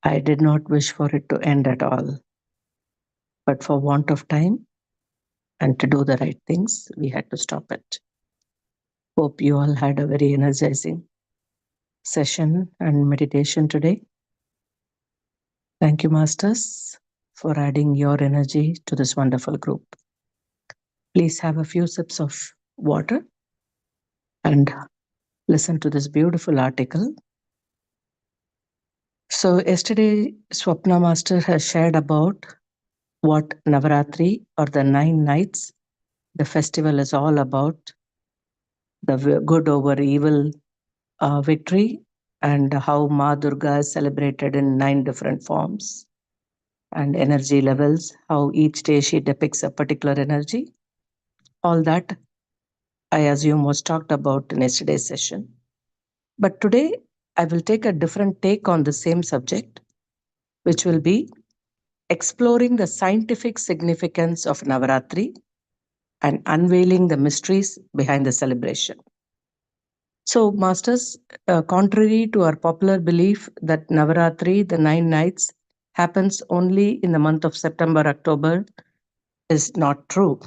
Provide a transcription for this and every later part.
I did not wish for it to end at all, but for want of time and to do the right things, we had to stop it. Hope you all had a very energizing session and meditation today. Thank you, Masters, for adding your energy to this wonderful group. Please have a few sips of water and listen to this beautiful article. So, yesterday, Swapna Master has shared about what Navratri or the 9 nights, the festival is all about, the good over evil victory, and how Ma Durga is celebrated in 9 different forms and energy levels, how each day she depicts a particular energy. All that, I assume, was talked about in yesterday's session. But today, I will take a different take on the same subject, which will be exploring the scientific significance of Navaratri and unveiling the mysteries behind the celebration. So, Masters, contrary to our popular belief that Navaratri, the 9 nights, happens only in the month of September, October, is not true.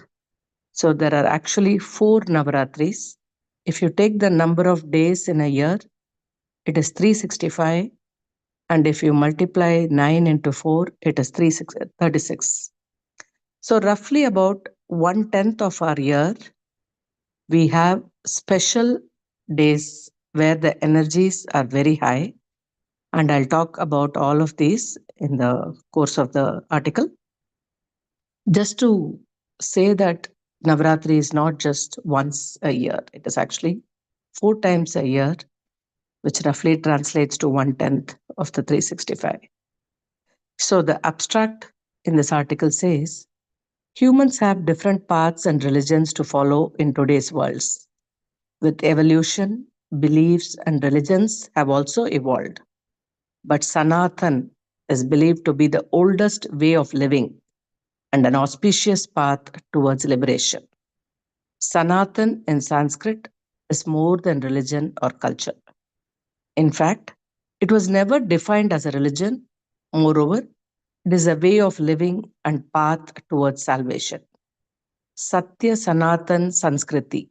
So, there are actually 4 Navaratris. If you take the number of days in a year, it is 365. And if you multiply 9 into 4, it is 36. So, roughly about 1/10 of our year, we have special days where the energies are very high. And I'll talk about all of these in the course of the article. Just to say that Navratri is not just once a year, it is actually 4 times a year, which roughly translates to 1/10 of the 365. So the abstract in this article says humans have different paths and religions to follow in today's worlds. With evolution, beliefs and religions have also evolved. But Sanatan is believed to be the oldest way of living and an auspicious path towards liberation. Sanatan in Sanskrit is more than religion or culture. In fact, it was never defined as a religion. Moreover, it is a way of living and path towards salvation. Satya Sanatan Sanskriti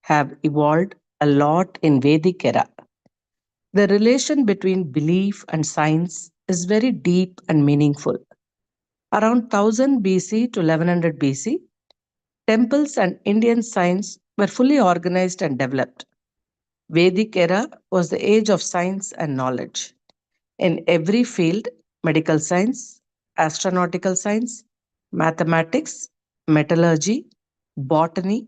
have evolved a lot in Vedic era. The relation between belief and science is very deep and meaningful. Around 1000 BC to 1100 BC, temples and Indian science were fully organized and developed. Vedic era was the age of science and knowledge. In every field, medical science, astronautical science, mathematics, metallurgy, botany,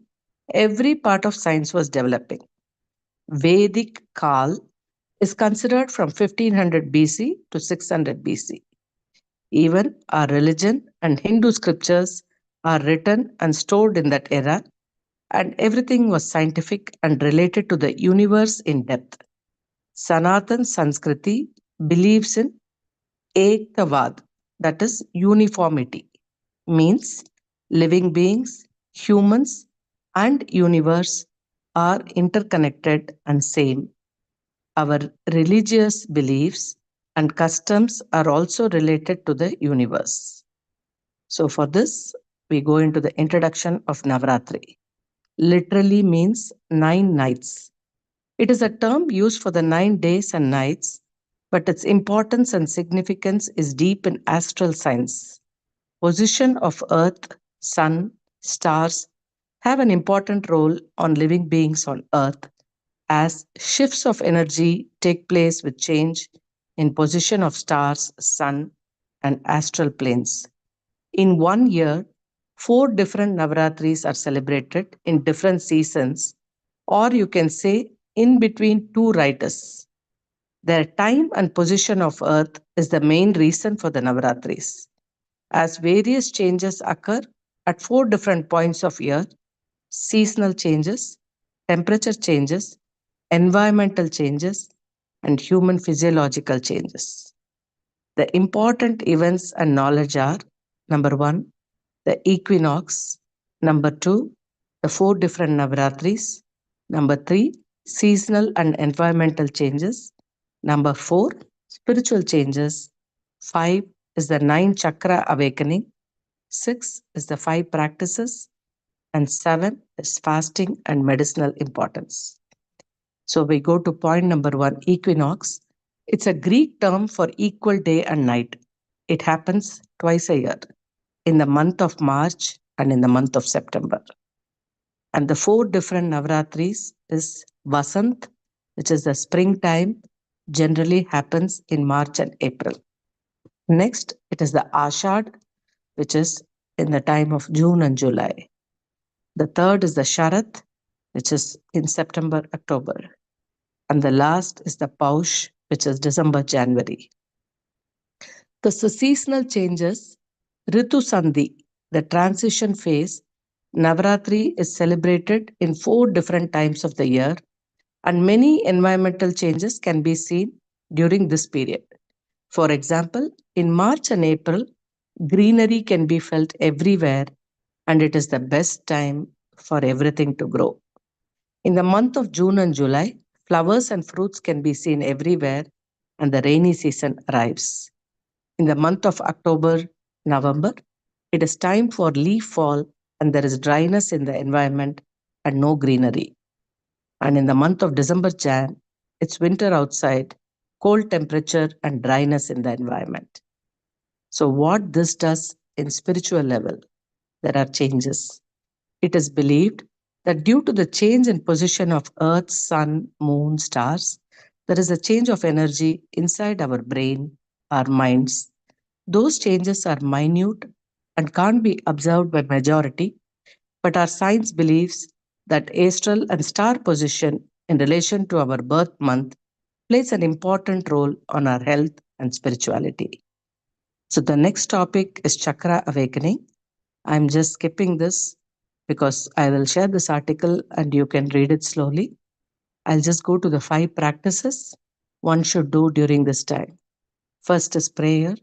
every part of science was developing. Vedic Kal is considered from 1500 BC to 600 BC. Even our religion and Hindu scriptures are written and stored in that era, and everything was scientific and related to the universe in depth. Sanatan Sanskriti believes in Ektavad, that is uniformity, means living beings, humans, and universe are interconnected and same. Our religious beliefs and customs are also related to the universe. So, for this, we go into the introduction of Navratri. Literally means 9 nights. It is a term used for the 9 days and nights, but its importance and significance is deep in astral science. Position of Earth, Sun, stars have an important role on living beings on Earth as shifts of energy take place with change in position of stars, sun, and astral planes. In one year, 4 different Navaratris are celebrated in different seasons, or you can say in between two writers. Their time and position of Earth is the main reason for the Navaratris. As various changes occur at 4 different points of year, seasonal changes, temperature changes, environmental changes, and human physiological changes. The important events and knowledge are number 1, the equinox, number 2, the 4 different Navaratris, number 3, seasonal and environmental changes, number 4, spiritual changes, 5 is the 9 chakra awakening. 6 is the 5 practices. And 7 is fasting and medicinal importance. So we go to point number 1, equinox. It's a Greek term for equal day and night. It happens twice a year, in the month of March and in the month of September. And the 4 different Navratris is Vasant, which is the springtime, generally happens in March and April. Next, it is the Ashad, which is in the time of June and July. The third is the Sharat, which is in September, October. And the last is the Paush, which is December, January. The seasonal changes, Ritu Sandhi, the transition phase, Navratri is celebrated in 4 different times of the year, and many environmental changes can be seen during this period. For example, in March and April, greenery can be felt everywhere, and it is the best time for everything to grow. In the month of June and July, flowers and fruits can be seen everywhere, and the rainy season arrives. In the month of October, November, it is time for leaf fall, and there is dryness in the environment and no greenery. And in the month of December, Jan, it's winter outside, cold temperature and dryness in the environment. So, what this does in spiritual level, there are changes. It is believed that due to the change in position of Earth, Sun, Moon, stars, there is a change of energy inside our brain, our minds. Those changes are minute and can't be observed by majority, but our science believes that astral and star position in relation to our birth month plays an important role on our health and spirituality. So the next topic is chakra awakening. I'm just skipping this because I will share this article and you can read it slowly. I'll just go to the 5 practices one should do during this time. First is prayer,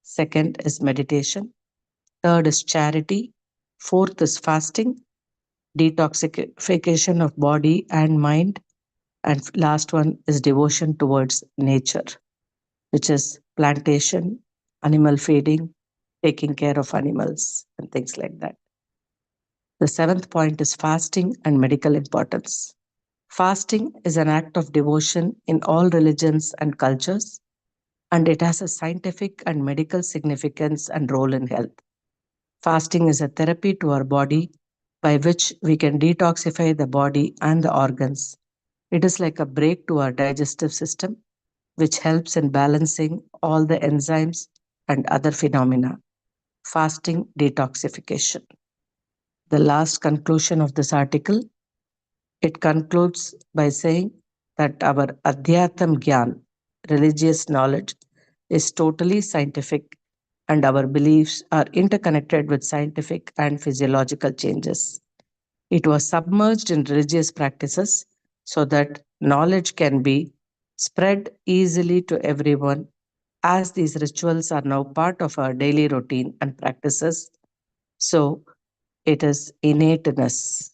second is meditation, third is charity, fourth is fasting, detoxification of body and mind, and last one is devotion towards nature, which is plantation, animal feeding, taking care of animals, and things like that. The seventh point is fasting and medical importance. Fasting is an act of devotion in all religions and cultures, and it has a scientific and medical significance and role in health. Fasting is a therapy to our body by which we can detoxify the body and the organs. It is like a break to our digestive system, which helps in balancing all the enzymes and other phenomena. Fasting detoxification. The last conclusion of this article, it concludes by saying that our Adhyatam Gyan, religious knowledge, is totally scientific and our beliefs are interconnected with scientific and physiological changes. It was submerged in religious practices so that knowledge can be spread easily to everyone, as these rituals are now part of our daily routine and practices. So it is innateness.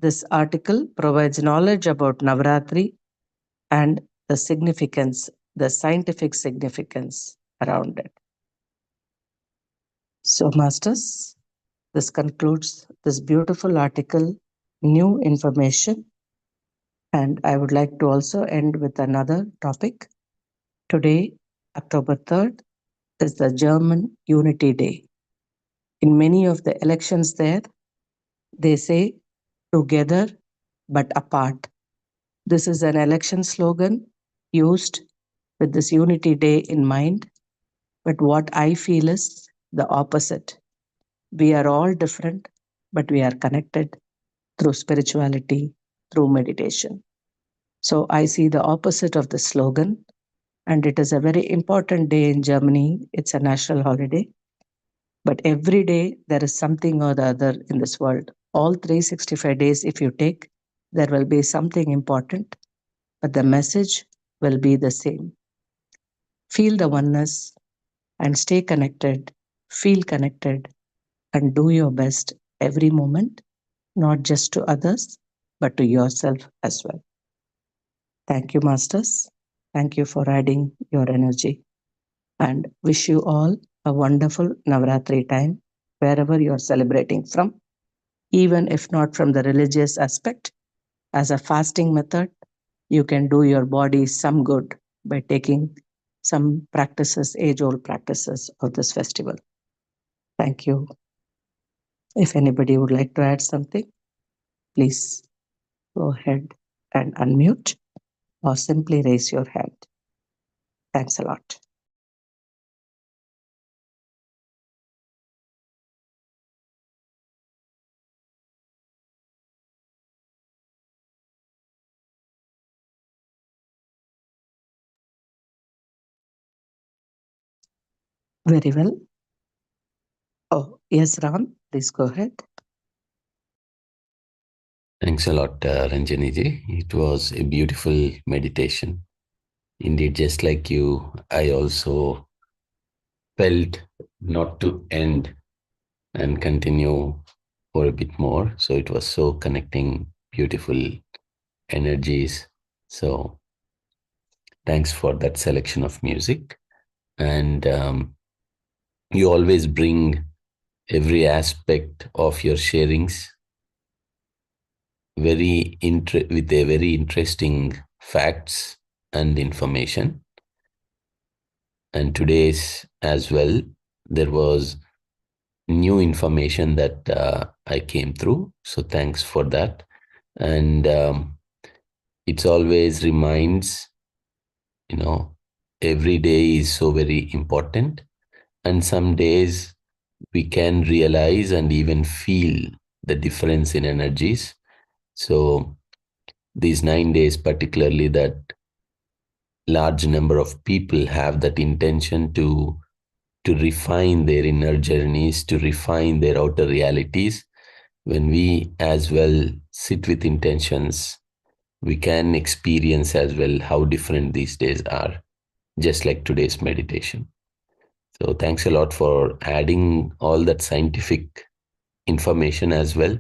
This article provides knowledge about Navratri and the significance, the scientific significance around it. So, Masters, this concludes this beautiful article, New Information. And I would like to also end with another topic. Today, October 3rd, is the German Unity Day. In many of the elections there, they say together but apart. This is an election slogan used with this Unity Day in mind. But what I feel is the opposite. We are all different, but we are connected through spirituality, through meditation. So I see the opposite of the slogan, and it is a very important day in Germany. It's a national holiday. But every day there is something or the other in this world. All 365 days, if you take, there will be something important, but the message will be the same. Feel the oneness and stay connected, feel connected, and do your best every moment, not just to others, but to yourself as well. Thank you, Masters. Thank you for adding your energy. and wish you all a wonderful Navratri time wherever you are celebrating from, even if not from the religious aspect. As a fasting method, you can do your body some good by taking some practices, age old practices of this festival. Thank you. If anybody would like to add something, please go ahead and unmute or simply raise your hand. Thanks a lot. Very well. Oh, yes, Ram, please go ahead. Thanks a lot, Ranjani ji. It was a beautiful meditation. Indeed, just like you, I also felt not to end and continue for a bit more. So it was so connecting, beautiful energies. So thanks for that selection of music. And you always bring every aspect of your sharings with a very interesting facts and information. And today's as well, there was new information that I came through. So thanks for that. And it's always reminds, you know, every day is so very important. And some days we can realize and even feel the difference in energies. So these 9 days, particularly, that large number of people have that intention to refine their inner journeys, to refine their outer realities. When we as well sit with intentions, we can experience as well how different these days are, just like today's meditation. So, thanks a lot for adding all that scientific information as well.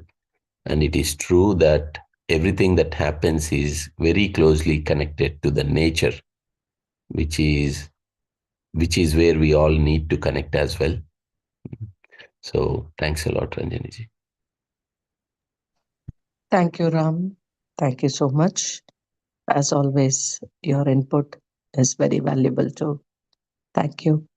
And it is true that everything that happens is very closely connected to the nature, which is which is where we all need to connect as well. So thanks a lot, Ranjani ji. Thank you, Ram. Thank you so much. As always, your input is very valuable too. Thank you.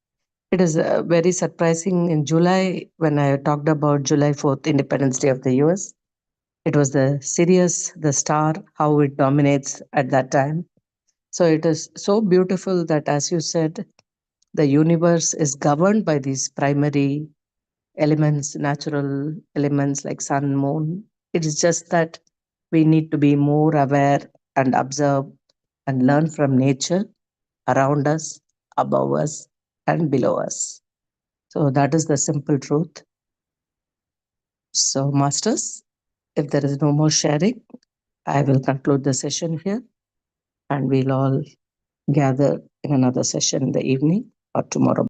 It is very surprising in July when I talked about July 4th, Independence Day of the US. It was the Sirius, the star, how it dominates at that time. So it is so beautiful that, as you said, the universe is governed by these primary elements, natural elements like sun, moon. It is just that we need to be more aware and observe and learn from nature around us, above us, and below us. So that is the simple truth. So, Masters, if there is no more sharing, I will conclude the session here and we'll all gather in another session in the evening or tomorrow.